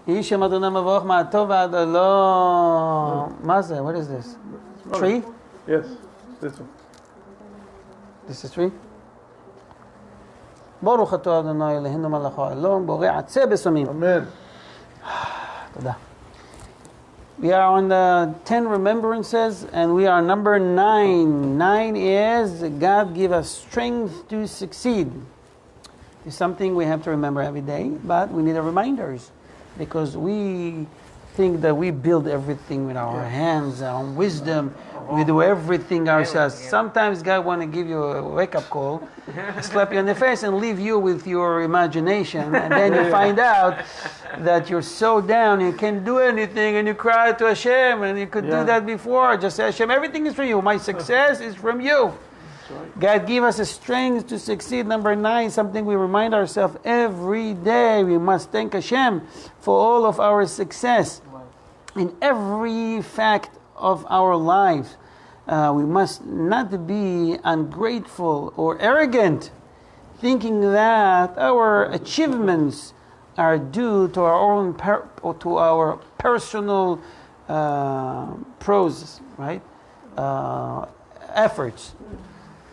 איש שם אדוני מבורך מהטוב ועד הלא... מה זה? What is this? Tree? Yes, this one. This is tree? ברוך אתה אדוני אלוהינו מלך העולם בורא עצי בשמים. Amen. תודה. We are on the 10 remembrances and we are number 9. 9 is God give us strength to succeed. It's something we have to remember every day, but we need reminders because we think that we build everything with our hands, our own wisdom. We do everything ourselves. Sometimes God want to give you a wake-up call, slap you in the face and leave you with your imagination. And then you find out that you're so down, you can't do anything, and you cry to Hashem, and you could do that before. Just say, Hashem, everything is from you. My success is from you. God give us a strength to succeed. Number 9, something we remind ourselves every day. We must thank Hashem for all of our success in every fact of our lives. We must not be ungrateful or arrogant, thinking that our achievements are due to our own or to our personal prose, right? Efforts.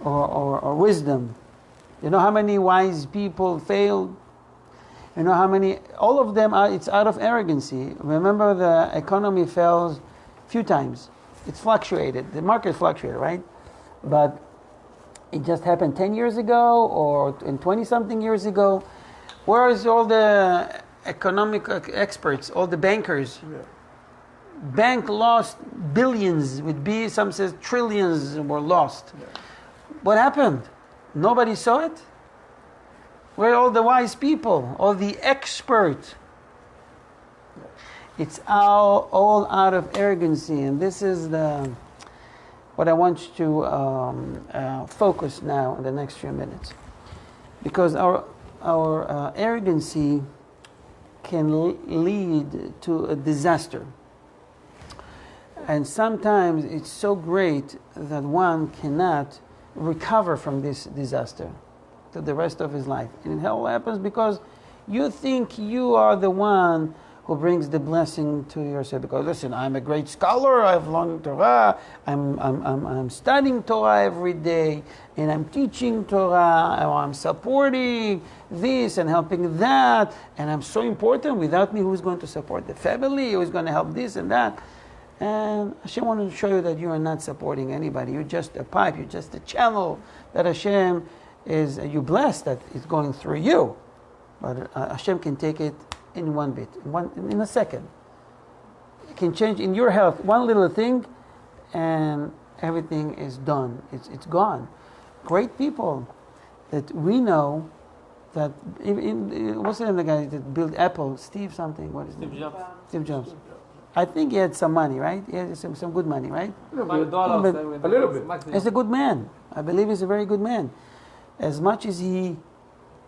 Or wisdom. You know how many wise people failed? You know how many? All of them it's out of arrogancy. Remember, the economy fell a few times. It's fluctuated. The market fluctuated, right? But it just happened 10 years ago or in 20-something years ago. Where is all the economic experts, all the bankers? Yeah. Bank lost billions with B. Some says trillions were lost. Yeah. What happened? Nobody saw it? Where are all the wise people, all the experts? It's all out of arrogancy, and this is what I want you to focus now in the next few minutes, because our arrogancy can lead to a disaster, and sometimes it's so great that one cannot recover from this disaster to the rest of his life. And it all happens because you think you are the one who brings the blessing to yourself. Because listen, I'm a great scholar, I've learned Torah, I'm studying Torah every day, and I'm teaching Torah, or I'm supporting this and helping that, and I'm so important. Without me, who's going to support the family? Who's going to help this and that? And Hashem wanted to show you that you are not supporting anybody. You're just a pipe. You're just a channel that Hashem is. You're blessed that it's going through you. But Hashem can take it in one bit, in a second. It can change in your health one little thing, and everything is done. It's gone. Great people that we know that. What's the name of the guy that built Apple? Steve something. What is it? Steve Jobs. I think he had some money, right? He had some good money, right? A little bit. He's a good man. I believe he's a very good man. As much as he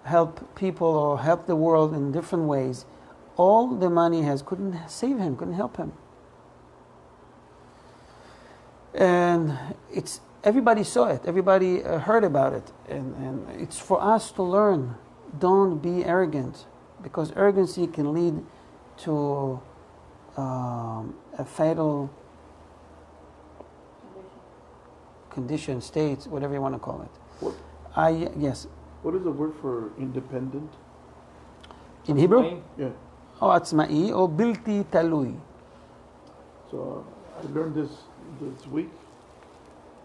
helped people or helped the world in different ways, all the money he has couldn't save him, couldn't help him. And everybody saw it. Everybody heard about it. And it's for us to learn. Don't be arrogant, because arrogancy can lead to a fatal condition, state, whatever you want to call it. Yes. What is the word for independent? In Hebrew? Yeah. או עצמאי או בלתי תלוי. So I learned this week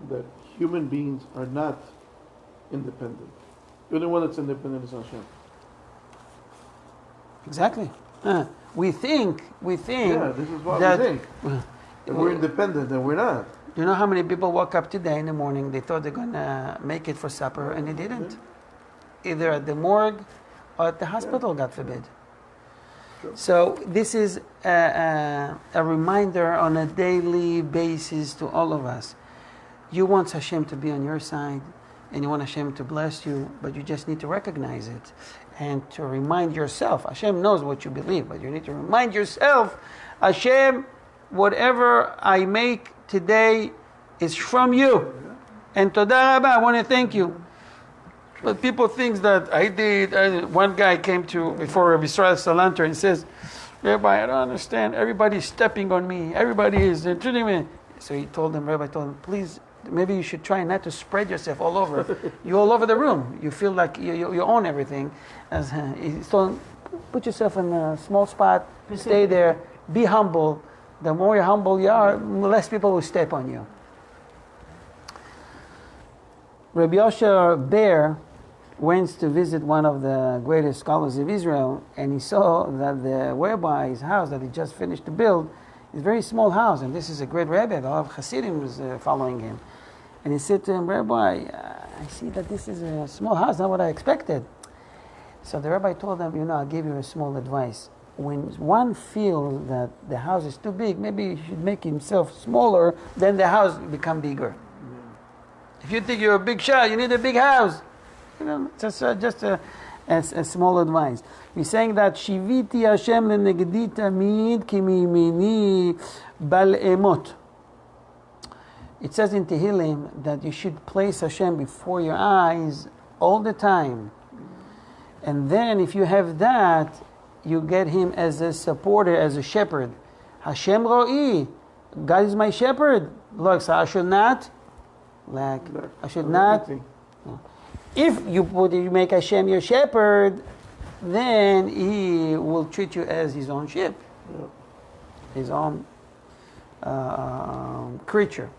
that human beings are not independent. The only one that's independent is Hashem. Exactly. We think yeah, this is what we think. We're independent and we're not. You know how many people woke up today in the morning, they thought they're going to make it for supper, and they didn't. Either at the morgue or at the hospital, God forbid. Sure. So this is a reminder on a daily basis to all of us. You want Hashem to be on your side, and you want Hashem to bless you, but you just need to recognize it and to remind yourself. Hashem knows what you believe, but you need to remind yourself, Hashem, whatever I make today is from you. And Todah Rabba, I want to thank you. But people think that I did. One guy came to before Rabbi Israel Salanter and says, Rabbi, I don't understand. Everybody's stepping on me. Everybody is treating me. So he told him, Rabbi told him, please, maybe you should try not to spread yourself all over. You're all over the room. You feel like you own everything. As he told him, put yourself in a small spot, stay there, be humble. The more humble you are, less people will step on you. Rabbi Yosher Ber went to visit one of the greatest scholars of Israel, and he saw that the rabbi's house that he just finished to build is a very small house, and this is a great rabbi. A lot of Hasidim was following him. And he said to him, Rabbi, I see that this is a small house, not what I expected. So the rabbi told him, I'll give you a small advice. When one feels that the house is too big, maybe he should make himself smaller, then the house will become bigger. If you think you're a big shot, you need a big house. Just a small advice. He's saying that Shiviti Hashem lenegdi tamid ki miyimini bal emot. It says in Tehillim that you should place Hashem before your eyes all the time. And then if you have that, you get him as a supporter, as a shepherd. Hashem ro'i, God is my shepherd. Look, so I should not. If you make Hashem your shepherd, then he will treat you as his own sheep, his own creature.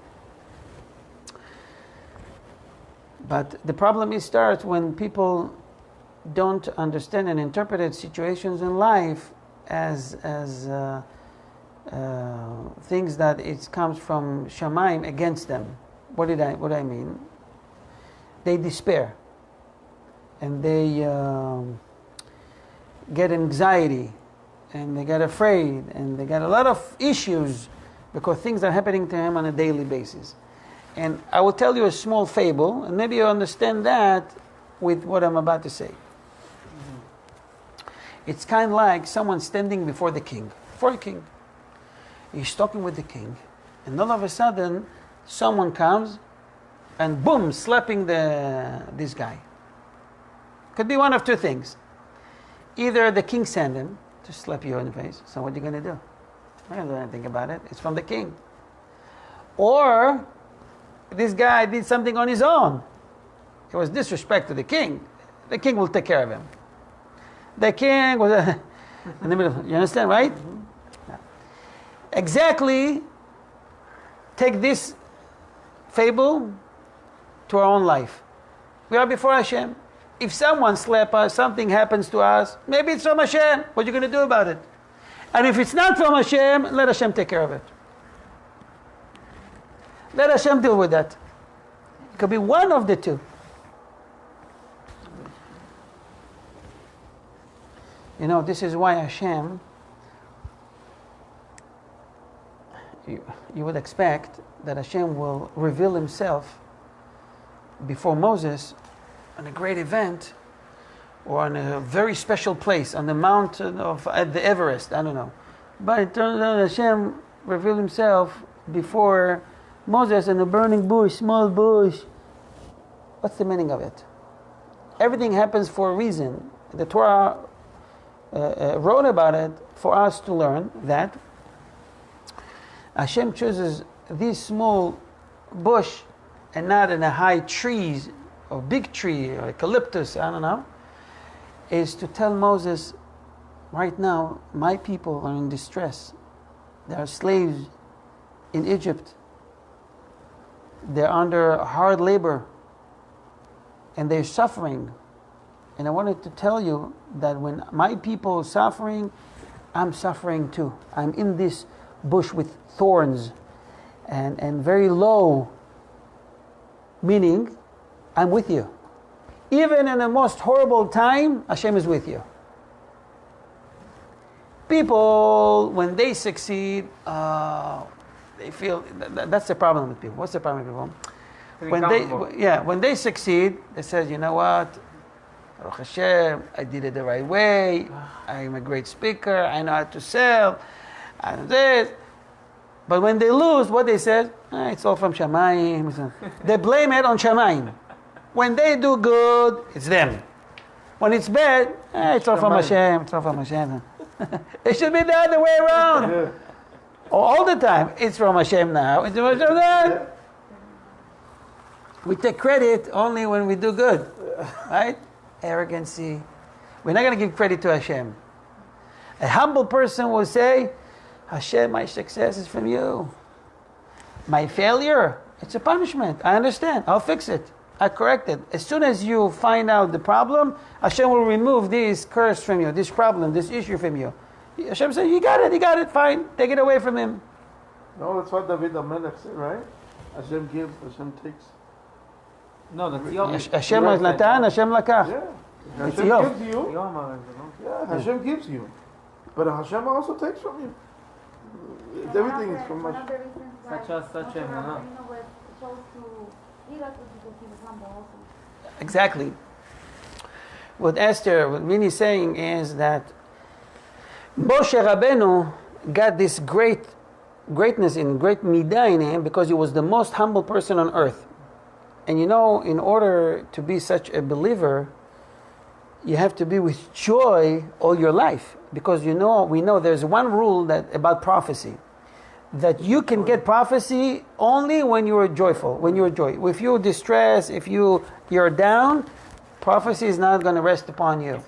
But the problem starts when people don't understand and interpret situations in life as things that it comes from Shamayim against them. What I mean? They despair, and they get anxiety, and they get afraid, and they get a lot of issues because things are happening to him on a daily basis. And I will tell you a small fable, and maybe you understand that with what I'm about to say. It's kind of like someone standing before the king. For a king. He's talking with the king, and all of a sudden, someone comes and boom, slapping this guy. Could be one of two things. Either the king sent him to slap you in the face, so what are you going to do? I don't do anything about it. It's from the king. Or this guy did something on his own. It was disrespect to the king. The king will take care of him. The king was in the middle. You understand, right? Mm-hmm. Exactly. Take this fable to our own life. We are before Hashem. If someone slaps us, something happens to us, maybe it's from Hashem. What are you going to do about it? And if it's not from Hashem, let Hashem take care of it. Let Hashem deal with that. It could be one of the two. This is why Hashem, you would expect that Hashem will reveal himself before Moses on a great event or on a very special place on the mountain of the Everest, I don't know. But it turns out Hashem revealed himself before Moses in a burning bush, small bush. What's the meaning of it? Everything happens for a reason. The Torah wrote about it for us to learn that Hashem chooses this small bush and not in a high trees or big tree or eucalyptus, I don't know, is to tell Moses, right now, my people are in distress. They are slaves in Egypt. They're under hard labor and they're suffering. And I wanted to tell you that when my people are suffering, I'm suffering too. I'm in this bush with thorns and very low, meaning I'm with you. Even in the most horrible time, Hashem is with you. People, when they succeed, they feel that's the problem with people. What's the problem with people? When they succeed, they say, you know what? Baruch Hashem, I did it the right way. I'm a great speaker. I know how to sell. I know this. But when they lose, what they say? It's all from Shamayim. They blame it on Shamayim. When they do good, it's them. When it's bad, it's all from Hashem. It's all from Hashem. It should be the other way around. Yeah. All the time. It's from Hashem now. It's from Hashem then. Yeah. We take credit only when we do good. Right? Arrogancy. We're not going to give credit to Hashem. A humble person will say, Hashem, my success is from you. My failure, it's a punishment. I understand. I'll fix it. I correct it. As soon as you find out the problem, Hashem will remove this curse from you, this problem, this issue from you. Hashem says, you got it, fine. Take it away from him. No, that's what David HaMelech said, right? Hashem gives, Hashem takes. No, that's Yom. Hashem was Natan, Hashem Lakach. Yeah. It's Hashem Yom. gives you. Yeah, Hashem gives you. But Hashem also takes from you. Everything is from One Hashem. of the reasons why Such a Moshe Rabbeinu was chose to Iraq was because he was humble also. Exactly. What Rini is saying is that Moshe Rabbeinu got this greatness in great midah in him because he was the most humble person on earth. And in order to be such a believer, you have to be with joy all your life. Because we know there's one rule about prophecy. That you can get prophecy only when you are joyful, when you are joy. If you're distressed, if you're down, prophecy is not going to rest upon you.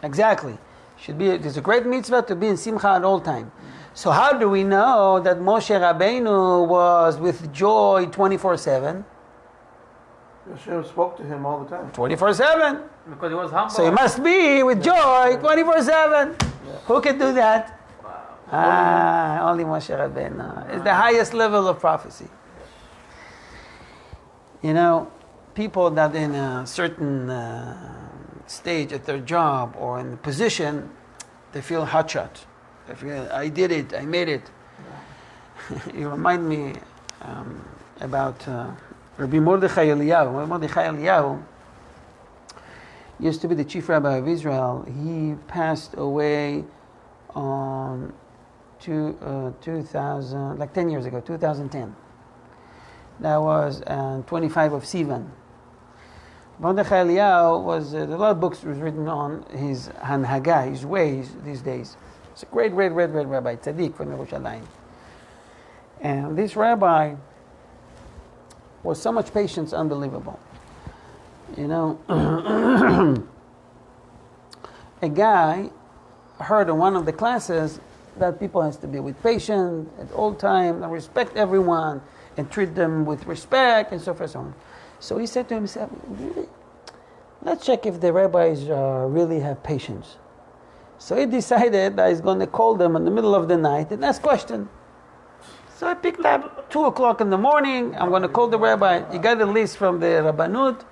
Exactly. There's a great mitzvah to be in simcha at all time. So how do we know that Moshe Rabbeinu was with joy 24/7? Hashem spoke to him all the time. 24/7. Because he was humble. So he must be with joy 24/7. Who can do that? Only Moshe Rabbeinu. It's the highest level of prophecy. People that in a certain stage at their job or in a position, they feel hotshot. They feel, I did it, I made it. You remind me about Rabbi Mordechai Eliyahu. Rabbi Mordechai Eliyahu used to be the chief rabbi of Israel. He passed away on 2000, like 10 years ago, 2010. That was 25 of Sivan. Mordechai Eliyahu was, a lot of books was written on his Hanhaga, his ways these days. It's a great rabbi, tzaddik from Yerushalayim. And this rabbi was so much patience, unbelievable. A guy heard in one of the classes that people has to be with patience at all times and respect everyone and treat them with respect and so forth and so on. So he said to himself, really? Let's check if the rabbis really have patience. So he decided that he's going to call them in the middle of the night and ask questions. So I picked up 2 o'clock in the morning. I'm going to call the rabbi. He got a list from the Rabbanut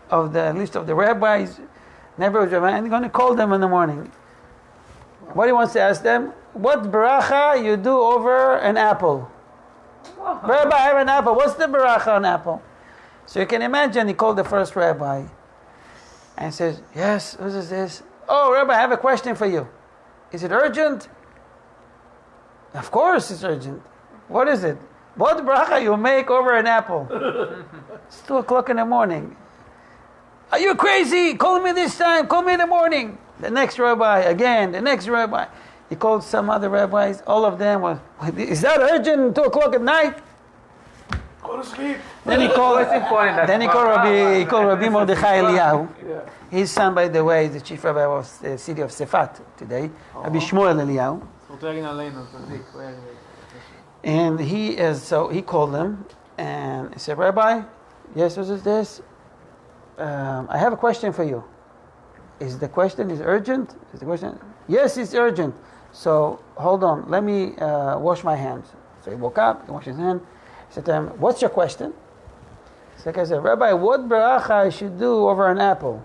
of the list of the rabbis. Never rabbi. I'm going to call them in the morning. What he wants to ask them? What bracha you do over an apple? Rabbi, I have an apple. What's the bracha on apple? So you can imagine he called the first rabbi and says, yes, what is this? Oh, Rabbi, I have a question for you. Is it urgent? Of course it's urgent. What is it? What bracha you make over an apple? It's 2 o'clock in the morning. Are you crazy? Call me this time. Call me in the morning. The next rabbi, again, the next rabbi. He called some other rabbis. All of them were, is that urgent? 2 o'clock at night? Go to sleep. Then he called Rabbi Mordechai Eliyahu. Yeah. His son, by the way, is the chief rabbi of the city of Sefat today. Rabbi Shmuel Eliyahu. And he called him and he said, Rabbi, yes, what is this? I have a question for you. Is the question urgent? Is the question? Yes, it's urgent. So hold on, let me wash my hands. So he woke up, he washed his hand. He said to him, what's your question? So I said, Rabbi, what bracha I should do over an apple?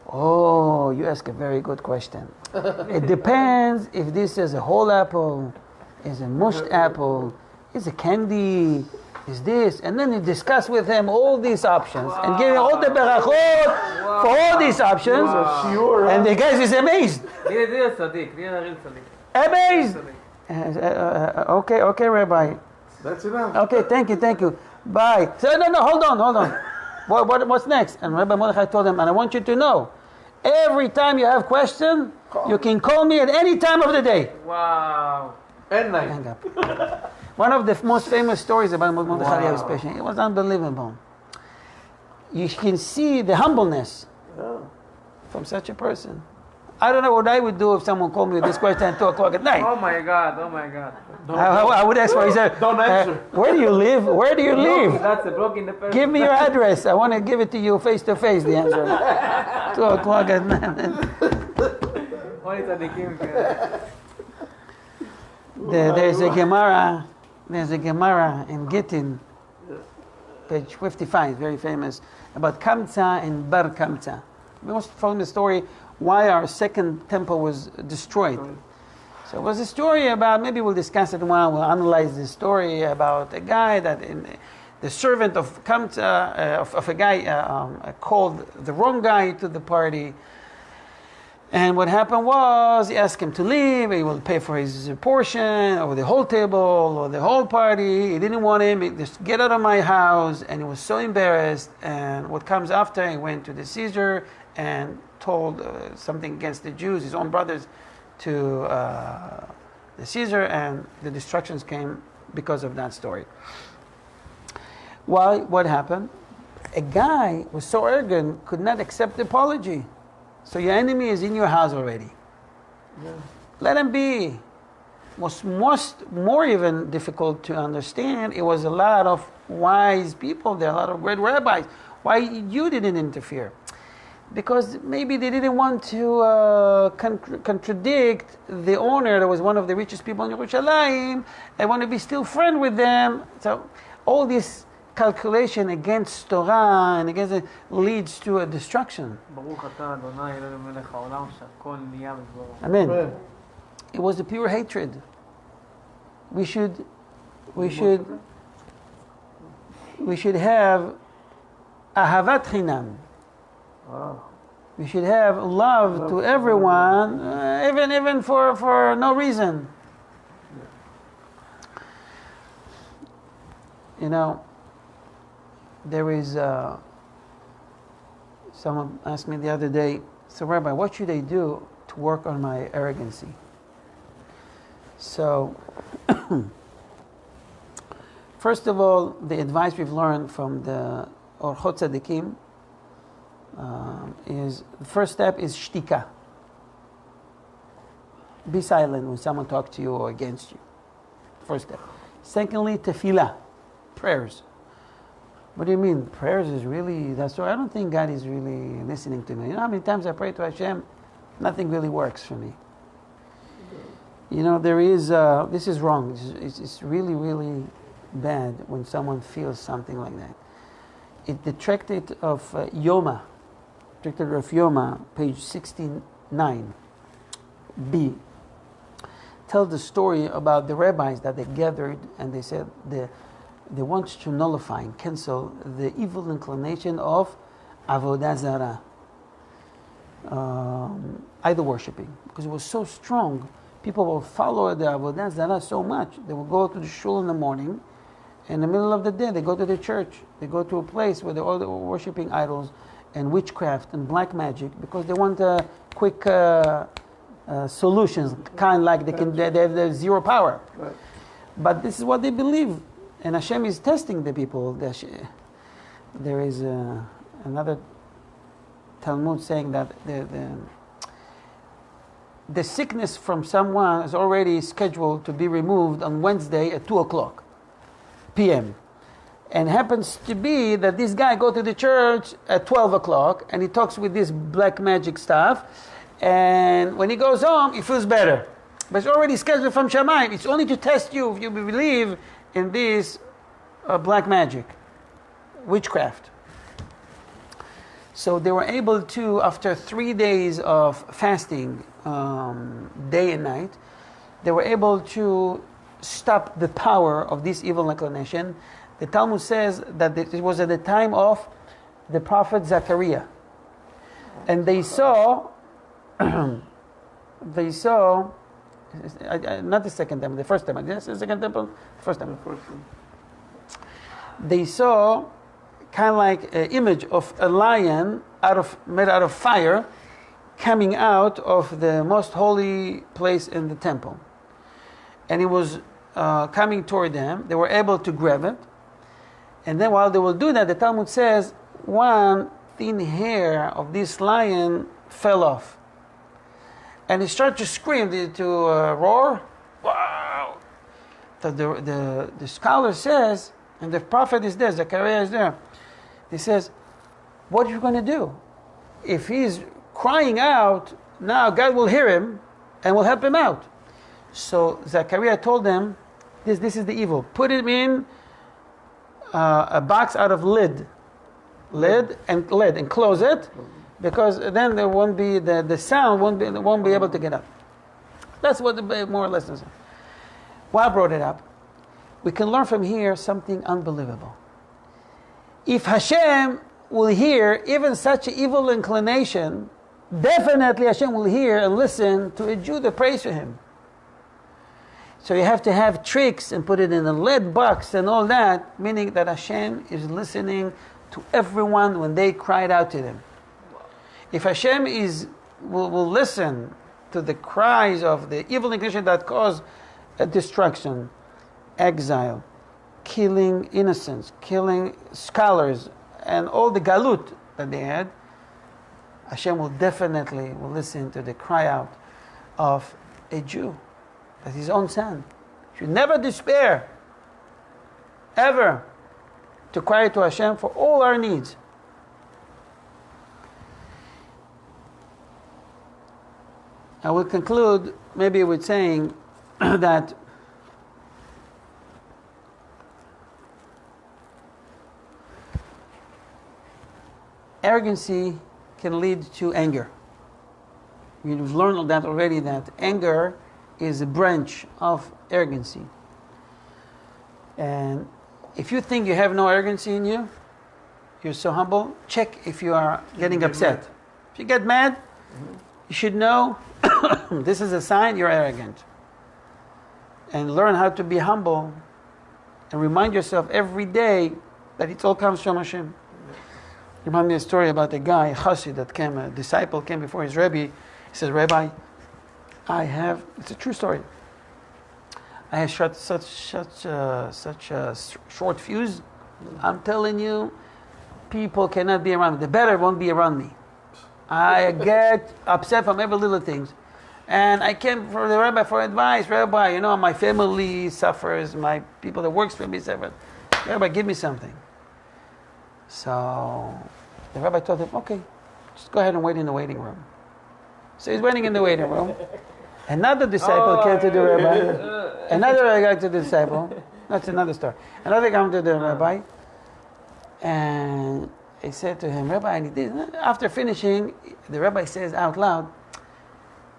Oh, you ask a very good question. It depends if this is a whole apple, is a mushed apple, is a candy, is this, and then he discussed with him all these options and gave him all the berachot for all these options. And the guy is amazed. Amazed. Okay, Rabbi. That's enough. Okay, thank you. Bye. So, no, hold on. What's next? And Rabbi Mordechai told him, and I want you to know, Every time you have question, you can call me at any time of the day. Wow. And night. Hang up. One of the most famous stories about Mordechai Eliyahu's patient. It was unbelievable. You can see the humbleness from such a person. I don't know what I would do if someone called me with this question at 2 o'clock at night. Oh my God. Oh my God. I would ask for. He said, Don't answer. where do you live? Where do you live? That's a block in the person. Give me your address. I want to give it to you face to face. The answer. 2 o'clock at night. Only tzaddikim can. There's a Gemara. There's a Gemara in Gittin, page 55, very famous, about Kamsa and Bar Kamsa. We must follow the story why our second temple was destroyed. So it was a story about, maybe we'll discuss it while we'll analyze the story about a guy that, the servant of Kamsa, of a guy called the wrong guy to the party. And what happened was, he asked him to leave, he will pay for his portion, or the whole table, or the whole party. He didn't want him, he just get out of my house, and he was so embarrassed. And what comes after, he went to the Caesar and told something against the Jews, his own brothers, to the Caesar, and the destructions came because of that story. Why? What happened? A guy was so arrogant, could not accept the apology. So your enemy is in your house already. Yeah. Let him be. More even difficult to understand, it was a lot of wise people there, a lot of great rabbis. Why you didn't interfere? Because maybe they didn't want to contradict the owner that was one of the richest people in Yerushalayim. They want to be still friend with them. So all this calculation against Torah and against it leads to a destruction. Amen. It was a pure hatred. We should have ahavat chinam. We should have love to everyone, even for no reason. You know, there is someone asked me the other day, so Rabbi, what should I do to work on my arrogancy? So, first of all, the advice we've learned from the Orchot Tzadikim is, the first step is shtika. Be silent when someone talks to you or against you. First step. Secondly, tefillah, prayers. What do you mean? Prayers is really, that's why I don't think God is really listening to me. You know how many times I pray to Hashem? Nothing really works for me. You know, there is, this is wrong. It's really, really bad when someone feels something like that. The tractate of Yoma, page 69, B, tells the story about the rabbis that they gathered and they said they want to nullify and cancel the evil inclination of avodah zarah, idol worshipping, because it was so strong. People will follow the avodah zarah so much. They will go to the shul in the morning, in the middle of the day they go to the church. They go to a place where they're all worshipping idols and witchcraft and black magic, because they want quick solutions, kind of like they have zero power. Right. But this is what they believe. And Hashem is testing the people. There is another Talmud saying that the sickness from someone is already scheduled to be removed on Wednesday at 2 o'clock p.m. And happens to be that this guy go to the church at 12 o'clock and he talks with this black magic stuff. And when he goes home, he feels better. But it's already scheduled from Shamayim. It's only to test you if you believe in this black magic, witchcraft. So they were able to, after 3 days of fasting, day and night, they were able to stop the power of this evil inclination. The Talmud says that it was at the time of the prophet Zechariah. And they saw, not the second temple, the first temple. Yes, the second temple, first temple. They saw kind of like an image of a lion made out of fire, coming out of the most holy place in the temple. And he was coming toward them. They were able to grab it. And then while they will do that, the Talmud says, one thin hair of this lion fell off. And he started to scream, to roar. Wow! So the scholar says, and the prophet is there, Zechariah is there. He says, what are you going to do? If he's crying out, now God will hear him and will help him out. So Zechariah told them, this is the evil. Put him in a box out of lead and close it, because then there won't be the sound won't be able to get up. That's what the more or less is. Why I brought it up? We can learn from here something unbelievable. If Hashem will hear even such an evil inclination, definitely Hashem will hear and listen to a Jew that prays for him. So you have to have tricks and put it in a lead box and all that, meaning that Hashem is listening to everyone when they cried out to him. If Hashem will listen to the cries of the evil inclination that cause destruction, exile, killing innocents, killing scholars, and all the galut that they had, Hashem will definitely listen to the cry out of a Jew, that's his own son. Should never despair, ever, to cry to Hashem for all our needs. I will conclude maybe with saying that arrogancy can lead to anger. We've learned that already, that anger is a branch of arrogancy. And if you think you have no arrogancy in you, you're so humble, check if you are getting upset. If you get mad, you should know this is a sign you're arrogant. And learn how to be humble and remind yourself every day that it all comes from Hashem. Remind me a story about a guy, a chassid a disciple came before his Rebbe. He says, Rabbi, it's a true story. I have such a short fuse. I'm telling you, people cannot be around me. The better won't be around me. I get upset from every little thing. And I came for the rabbi for advice. Rabbi, my family suffers. My people that works for me suffer. Rabbi, give me something. So the rabbi told him, okay, just go ahead and wait in the waiting room. So he's waiting in the waiting room. Another disciple came to the rabbi. Another guy to the disciple. That's another story. Another guy came to the rabbi. And he said to him, Rabbi, I need this. After finishing, the rabbi says out loud,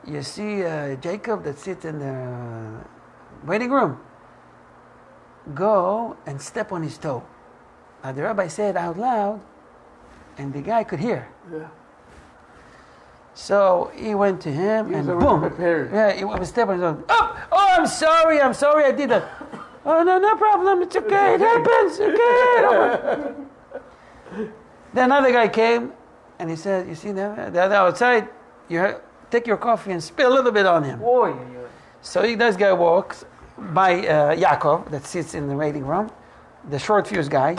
you see Jacob that sits in the waiting room? Go and step on his toe. Now the rabbi said out loud, and the guy could hear. Yeah. So he went to him and boom. Prepared. Yeah, he was stepping on his toe. Oh, I'm sorry, I did that. Oh, no problem, it's okay, it happens, okay. Then another guy came and he said, you see that? The other outside, take your coffee and spill a little bit on him. So this guy walks by Yaakov that sits in the waiting room, the short fuse guy,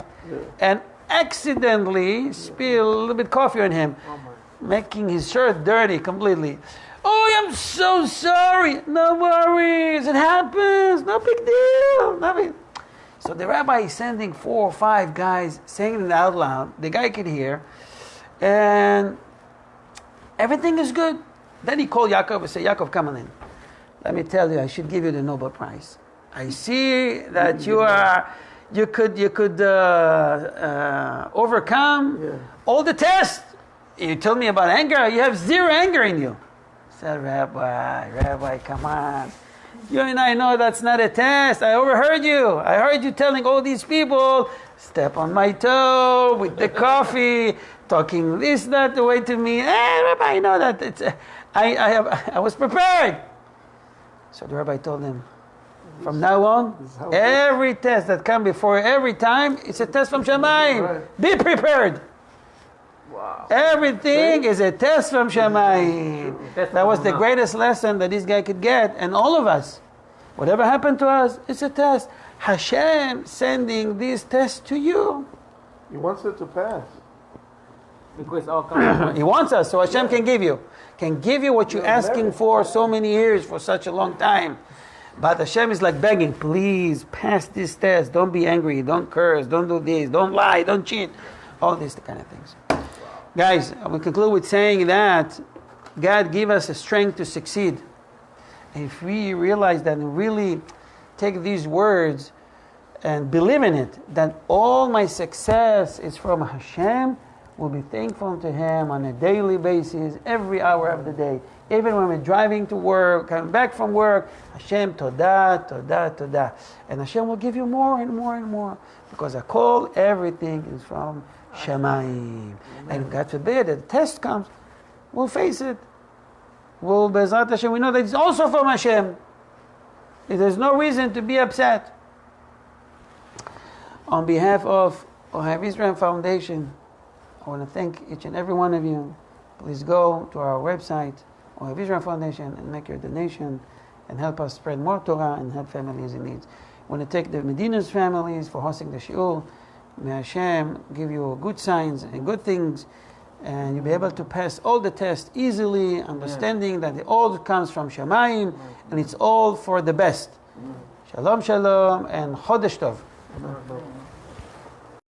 and accidentally spill a little bit coffee on him, making his shirt dirty completely. Oh, I'm so sorry. No worries. It happens. No big deal. Nothing. So the rabbi is sending 4 or 5 guys saying it out loud. The guy can hear. And everything is good. Then he called Yaakov and said, Yaakov, come on in. Let me tell you, I should give you the Nobel Prize. I see that you could overcome all the tests. You told me about anger. You have 0 anger in you. I said, Rabbi, come on. You and I know that's not a test. I overheard you. I heard you telling all these people, step on my toe with the coffee, talking this, that, the way to me. Rabbi, I know that. I was prepared. So the rabbi told him, from now on, every test that comes before every time, it's a test from Shemayim. Right. Be prepared. Wow. Everything is a test from Shamayim. Test That was from the Allah. greatest lesson that this guy could get, and all of us. Whatever happened to us, it's a test. Hashem sending these tests to you. He wants it to pass. Because all comes He wants us, so Hashem can give you. Can give you what you're asking for so many years, for such a long time. But Hashem is like begging, please pass this test. Don't be angry, don't curse, don't do this, don't lie, don't cheat. All these kind of things. Guys, I will conclude with saying that God give us the strength to succeed. And if we realize that and really take these words and believe in it, that all my success is from Hashem, we'll be thankful to Him on a daily basis, every hour of the day. Even when we're driving to work, coming back from work, Hashem, Todah, Todah, Todah. And Hashem will give you more and more and more. Because I call everything is from Shamayim. And God forbid that the test comes, we'll face it. Well, Bezrat Hashem, we know that it's also from Hashem. There's no reason to be upset. On behalf of Ohav Israel Foundation, I want to thank each and every one of you. Please go to our website, Ohav Israel Foundation, and make your donation and help us spread more Torah and help families in need. I want to thank the Medina's families for hosting the shiur. May Hashem give you good signs and good things, and you'll be able to pass all the tests easily, understanding that it all comes from Shamayim, and it's all for the best. Shalom, shalom, and Chodesh Tov.